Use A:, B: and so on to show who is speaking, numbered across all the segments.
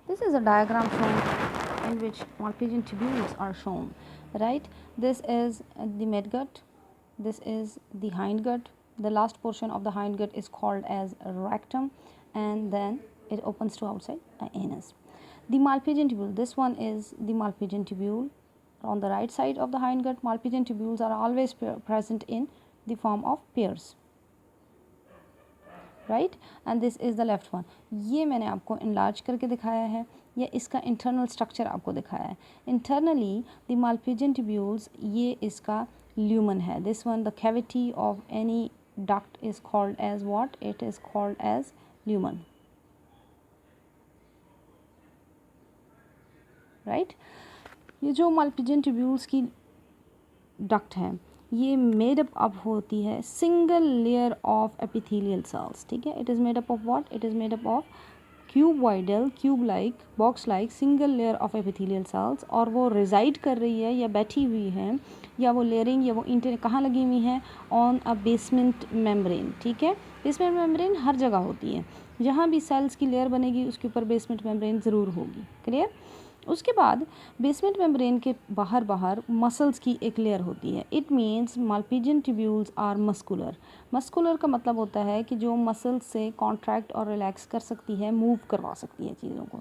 A: This is a diagram shown in which Malpighian tubules are shown, right? This is the midgut, this is the hindgut. The last portion of the hindgut is called as rectum, and then it opens to outside anus. The Malpighian tubule, this one is the Malpighian tubule. On the right side of the hindgut, Malpighian tubules are always present in the form of pairs, right and this is the left one. ये मैंने आपको enlarge करके दिखाया है, या इसका internal structure आपको दिखाया है. इंटरनली द माल्पीजियन ट्यूब्यूल्स, ये इसका ल्यूमन है. This one, the cavity of any duct is called as what? It is called as lumen, right. ये जो माल्पीजियन ट्यूब्यूल्स की डक्ट है, ये मेड अप होती है single layer of epithelial cells, ठीक है. It is made up of what? It is made up of cuboidal, cube like, box like single layer of epithelial cells. और वो रिजाइड कर रही है या बैठी हुई है, या वो लेयरिंग या वो इंटर कहाँ लगी हुई है? ऑन अ बेसमेंट मेम्ब्रेन, ठीक है. बेसमेंट मेम्ब्रेन हर जगह होती है, जहाँ भी सेल्स की लेयर बनेगी उसके ऊपर बेसमेंट मेम्ब्रेन ज़रूर होगी. क्लियर? उसके बाद बेसमेंट मेम्ब्रेन के बाहर बाहर मसल्स की एक लेयर होती है. It means Malpighian tubules are muscular. Muscular का मतलब होता है कि जो मसल्स से कॉन्ट्रैक्ट और रिलैक्स कर सकती है, मूव करवा सकती है चीज़ों को,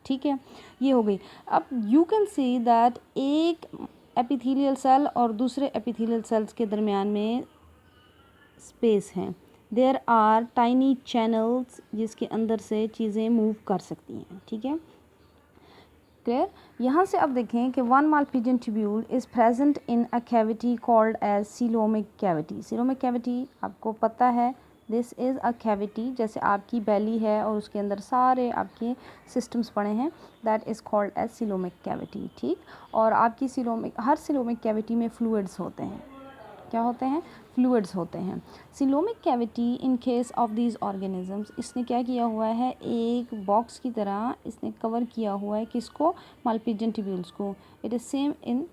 A: ठीक है. ये हो गई. अब यू कैन सी दैट एक एपिथेलियल सेल और दूसरे एपिथेलियल सेल्स के दरमियान में स्पेस है. देयर आर टाइनी चैनल्स जिसके अंदर से चीज़ें मूव कर सकती हैं, ठीक है. क्लियर? यहाँ से अब देखें कि one Malpighian tubule is present in a cavity called as coelomic cavity. Coelomic cavity आपको पता है, दिस इज़ अ कैविटी, जैसे आपकी बेली है और उसके अंदर सारे आपके सिस्टम्स पड़े हैं, that is called as coelomic cavity, ठीक. और आपकी हर सीलोमिक कैविटी में फ्लूइड्स होते हैं. क्या होते हैं? फ्लूइड्स होते हैं. Coelomic cavity in case of these organisms, इसने क्या किया हुआ है? एक बॉक्स की तरह इसने कवर किया हुआ है किसको? माल्पीजियन ट्यूब्यूल्स को. It is same in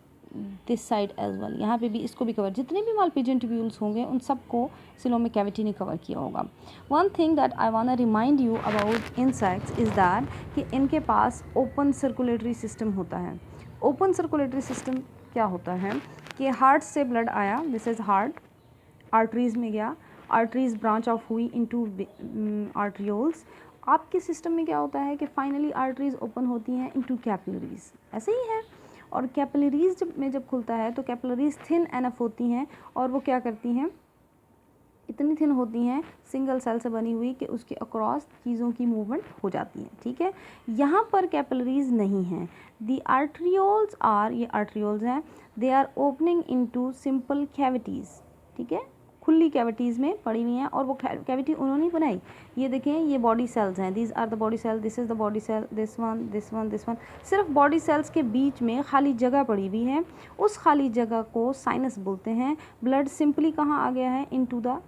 A: this side as well. यहाँ पे भी इसको भी कवर, जितने भी माल्पीजियन ट्यूब्यूल्स होंगे उन सबको सीलोमिक कैविटी ने कवर किया होगा. One thing that I want to remind you about insects is that कि इनके पास ओपन सर्कुलेटरी सिस्टम होता है. ओपन सर्कुलेटरी सिस्टम क्या होता है कि हार्ट से ब्लड आया, दिस इज़ हार्ट, आर्टरीज़ में गया, आर्टरीज़ ब्रांच ऑफ हुई इनटू आर्ट्रियोल्स. आपके सिस्टम में क्या होता है कि फाइनली आर्टरीज़ ओपन होती हैं इनटू कैपिलरीज़, ऐसे ही है. और कैपिलरीज़ जब खुलता है तो कैपिलरीज़ थिन एनफ होती हैं, और वो क्या करती हैं? इतनी थिन होती हैं, सिंगल सेल से बनी हुई, कि उसके अक्रॉस चीज़ों की मूवमेंट हो जाती है, ठीक है. यहाँ पर कैपिलरीज़ नहीं हैं. दी आर्ट्रियोल्स आर, ये आर्ट्रियोल्स हैं, they are opening into simple cavities, ठीक है, खुली कैविटीज़ में पड़ी हुई हैं. और वो कैविटी उन्होंने ही बनाई. ये देखें, ये बॉडी सेल्स हैं, these are the body cell, this is the body cell, this one, this one, this one. सिर्फ बॉडी सेल्स के बीच में खाली जगह पड़ी हुई है. उस खाली जगह को साइनस बोलते हैं. ब्लड सिंपली कहाँ आ गया है? इनटू द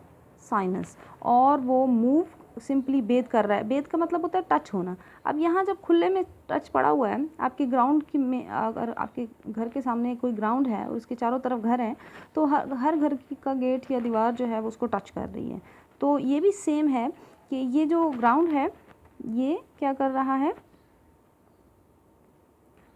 A: साइनस, और वो मूव सिंपली बेथ कर रहा है. बेथ का मतलब होता है टच होना. अब यहाँ जब खुले में टच पड़ा हुआ है आपके ग्राउंड की में, अगर आपके घर के सामने कोई ग्राउंड है और उसके चारों तरफ घर हैं, तो हर घर का गेट या दीवार जो है वो उसको टच कर रही है. तो ये भी सेम है कि ये जो ग्राउंड है ये क्या कर रहा है?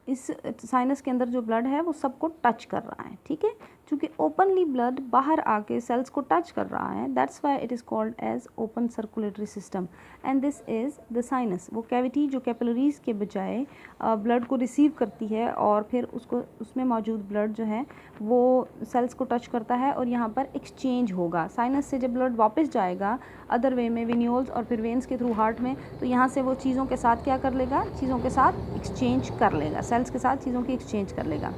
A: इस साइनस के अंदर जो ब्लड है वो सबको टच कर रहा है, ठीक है. चूँकि ओपनली ब्लड बाहर आके सेल्स को टच कर रहा है, that's why it is called as open circulatory system. And this is the sinus, वो कैविटी जो कैपिलरीज़ के बजाय ब्लड को रिसीव करती है और फिर उसको, उसमें मौजूद ब्लड जो है वो सेल्स को टच करता है और यहाँ पर एक्सचेंज होगा. साइनस से जब ब्लड वापस जाएगा अदर वे में, विनियोल्स और फिर वेन्स के थ्रू हार्ट में, तो यहाँ से वो चीज़ों के साथ क्या कर लेगा? चीज़ों के साथ एक्सचेंज कर लेगा, सेल्स के साथ चीज़ों की एक्सचेंज कर लेगा.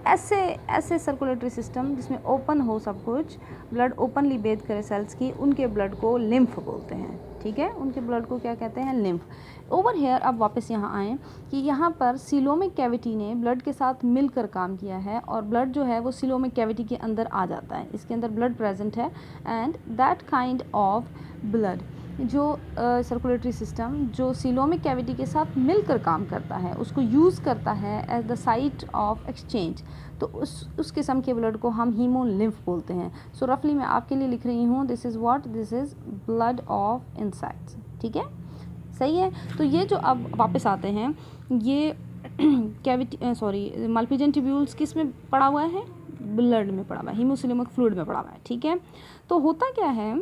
A: ऐसे सर्कुलेटरी सिस्टम जिसमें ओपन हो सब कुछ, ब्लड ओपनली बेथ करे सेल्स की, उनके ब्लड को लिम्फ बोलते हैं, ठीक है. उनके ब्लड को क्या कहते हैं? लिम्फ. ओवर हेयर अब वापस यहाँ आएँ कि यहाँ पर सीलोमिक कैविटी ने ब्लड के साथ मिलकर काम किया है, और ब्लड जो है वो सीलोमिक कैविटी के अंदर आ जाता है. इसके अंदर ब्लड प्रेजेंट है, and that kind of blood, जो सर्कुलेटरी सिस्टम जो सीलोमिक कैविटी के साथ मिलकर काम करता है, उसको यूज़ करता है as the site of exchange, तो उस किस्म के ब्लड को हम हीमोलिम्फ बोलते हैं. सो रफली मैं आपके लिए लिख रही हूँ, this is what? This is blood of insects, ठीक है. सही है। तो ये जो अब वापस आते हैं, ये कैविटी माल्पीजियन ट्यूब्यूल्स किस में पड़ा हुआ है, ब्लड में पड़ा हुआ है, हीमोसिलेमिक फ्लूइड में पड़ा हुआ है, ठीक है। तो होता क्या है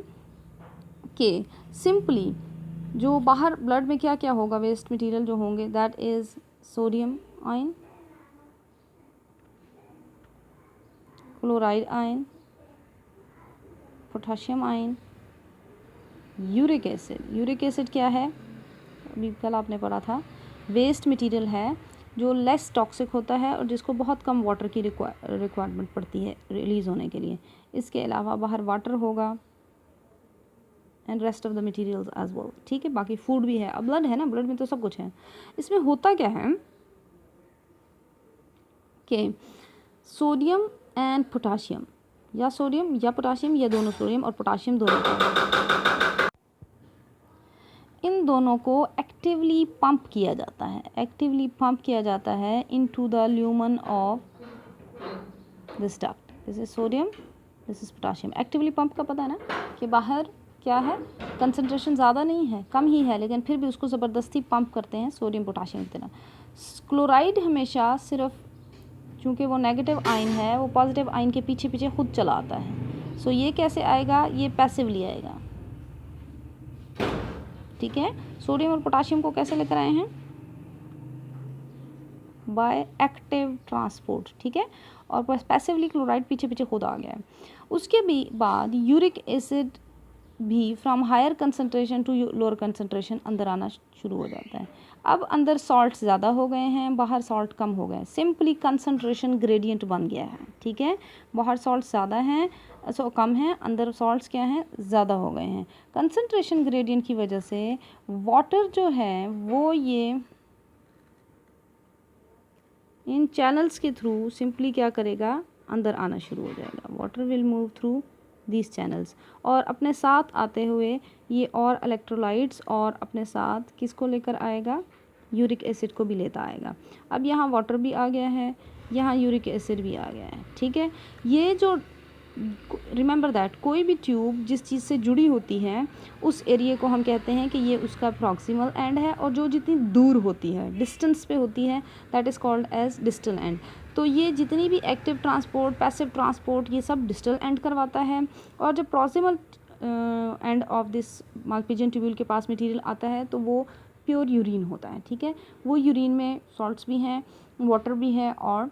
A: कि सिंपली जो बाहर ब्लड में क्या क्या होगा, वेस्ट मटेरियल जो होंगे, that is sodium ion, chloride ion, potassium ion, uric acid. Uric acid क्या है, अभी कल आपने पढ़ा था, वेस्ट मटेरियल है जो लेस टॉक्सिक होता है और जिसको बहुत कम वाटर की रिक्वायरमेंट पड़ती है रिलीज़ होने के लिए। इसके अलावा बाहर वाटर होगा and rest of the materials as well, ठीक है। बाकी फूड भी है, अब ब्लड है ना, ब्लड में तो सब कुछ है। इसमें होता क्या है कि सोडियम एंड पोटाशियम, या सोडियम या पोटाशियम, या दोनों, सोडियम और पोटाशियम दोनों को, इन दोनों को एक्टिवली पंप किया जाता है, एक्टिवली पंप किया जाता है into the lumen of this duct. This is sodium, this is potassium. Actively pump का पता है ना कि बाहर क्या है, कंसंट्रेशन ज़्यादा नहीं है, कम ही है, लेकिन फिर भी उसको ज़बरदस्ती पंप करते हैं सोडियम पोटाशियम की तरह। क्लोराइड हमेशा सिर्फ, चूँकि वो नेगेटिव आयन है, वो पॉजिटिव आयन के पीछे पीछे खुद चला आता है। सो ये कैसे आएगा, ये पैसिवली आएगा, ठीक है। सोडियम और पोटाशियम को कैसे लेकर आए हैं, बाय एक्टिव ट्रांसपोर्ट, ठीक है। और पैसिवली क्लोराइड पीछे पीछे खुद आ गया है। उसके भी बाद यूरिक एसिड भी from higher concentration to lower concentration अंदर आना शुरू हो जाता है। अब अंदर सॉल्ट ज़्यादा हो गए हैं, बाहर सॉल्ट कम हो गए, सिंपली कंसनट्रेशन ग्रेडियंट बन गया है, ठीक है। बाहर सॉल्ट ज़्यादा हैं, सो कम हैं, अंदर सॉल्ट्स क्या हैं, ज़्यादा हो गए हैं। कंसनट्रेशन ग्रेडियंट की वजह से वाटर जो है वो ये इन चैनल्स के थ्रू सिंपली क्या करेगा, अंदर आना शुरू हो जाएगा। Water will move through these channels, और अपने साथ आते हुए ये और इलेक्ट्रोलाइट्स और अपने साथ किसको लेकर आएगा, यूरिक एसिड को भी लेता आएगा। अब यहाँ वाटर भी आ गया है, यहाँ यूरिक एसिड भी आ गया है, ठीक है। ये जो, रिमेंबर दैट, कोई भी ट्यूब जिस चीज़ से जुड़ी होती है उस एरिया को हम कहते हैं कि ये उसका प्रॉक्सिमल एंड है, और जो जितनी दूर होती है, डिस्टेंस पे होती है, that is called as distal end. तो ये जितनी भी एक्टिव ट्रांसपोर्ट, पैसिव ट्रांसपोर्ट, ये सब डिस्टल एंड करवाता है। और जब proximal end of this Malpighian tubule के पास मटेरियल आता है तो वो प्योर यूरिन होता है, ठीक है। वो यूरिन में सॉल्ट्स भी हैं, वाटर भी है और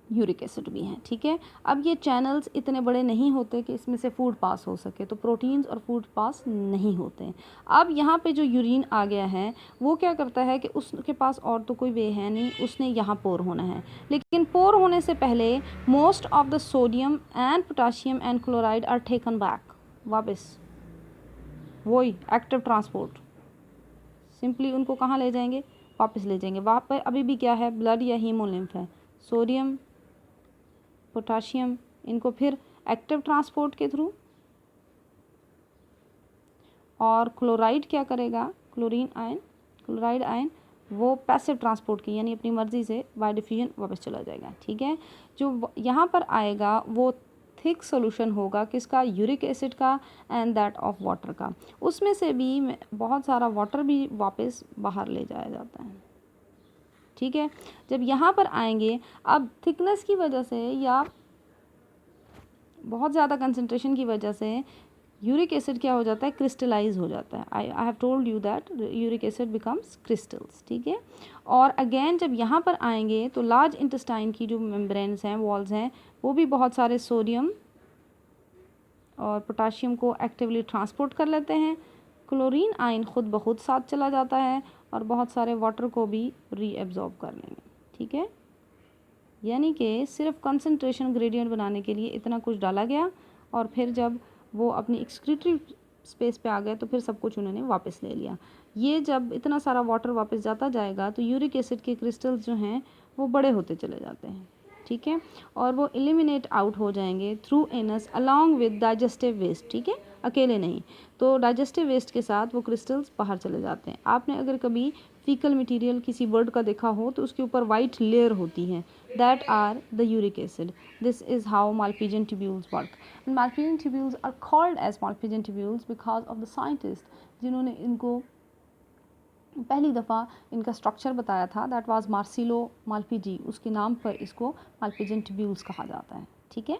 A: यूरिक एसिड भी है, ठीक है। अब ये चैनल्स इतने बड़े नहीं होते कि इसमें से फूड पास हो सके, तो प्रोटीन्स और फूड पास नहीं होते। अब यहाँ पे जो यूरिन आ गया है वो क्या करता है कि उसके पास और तो कोई वे है नहीं, उसने यहाँ पोर होना है। लेकिन पोर होने से पहले most of the sodium and potassium and chloride are taken back, वापस वही एक्टिव ट्रांसपोर्ट, सिंपली उनको कहाँ ले जाएंगे, वापस ले जाएंगे। वहाँ पर अभी भी क्या है, ब्लड या हीमोलिम्फ है, सोडियम पोटाशियम, इनको फिर एक्टिव ट्रांसपोर्ट के थ्रू, और क्लोराइड क्या करेगा, क्लोराइड आयन वो पैसिव ट्रांसपोर्ट की, यानी अपनी मर्ज़ी से बाय डिफ्यूजन वापस चला जाएगा, ठीक है। जो यहाँ पर आएगा वो थिक सोल्यूशन होगा किसका, यूरिक एसिड का एंड दैट ऑफ वाटर का। उसमें से भी बहुत सारा वाटर भी वापस बाहर ले जाया जाता है, ठीक है। जब यहाँ पर आएंगे, अब थिकनेस की वजह से या बहुत ज़्यादा कंसंट्रेशन की वजह से यूरिक एसिड क्या हो जाता है, क्रिस्टलाइज हो जाता है। I have told you that uric acid becomes crystals, ठीक है। और अगेन जब यहाँ पर आएंगे तो लार्ज इंटेस्टाइन की जो मेम्ब्रेन्स हैं, वॉल्स हैं, वो भी बहुत सारे सोडियम और पोटाशियम को एक्टिवली ट्रांसपोर्ट कर लेते हैं। क्लोरीन आयन खुद ब खुद साथ चला जाता है और बहुत सारे वाटर को भी रीएब्जॉर्ब कर लेंगे, ठीक है। यानी कि सिर्फ कंसंट्रेशन ग्रेडियंट बनाने के लिए इतना कुछ डाला गया, और फिर जब वो अपनी एक्सक्रीटरी स्पेस पे आ गए तो फिर सब कुछ उन्होंने वापस ले लिया। ये जब इतना सारा वाटर वापस जाता जाएगा तो यूरिक एसिड के क्रिस्टल्स जो हैं वो बड़े होते चले जाते हैं, ठीक है। और वो एलिमिनेट आउट हो जाएंगे through anus along with digestive waste, ठीक है, अकेले नहीं। तो डाइजेस्टिव वेस्ट के साथ वो क्रिस्टल्स बाहर चले जाते हैं। आपने अगर कभी फीकल मटेरियल किसी बर्ड का देखा हो तो उसके ऊपर वाइट लेयर होती है, that are the uric acid. This is how Malpighian tubules work. Malpighian tubules are called as Malpighian tubules because of the scientist जिन्होंने इनको पहली दफ़ा इनका स्ट्रक्चर बताया था, दैट वाज मार्सिलो मालपीजी, उसके नाम पर इसको मालपिजन ट्यूब्यूल्स कहा जाता है। ठीक है,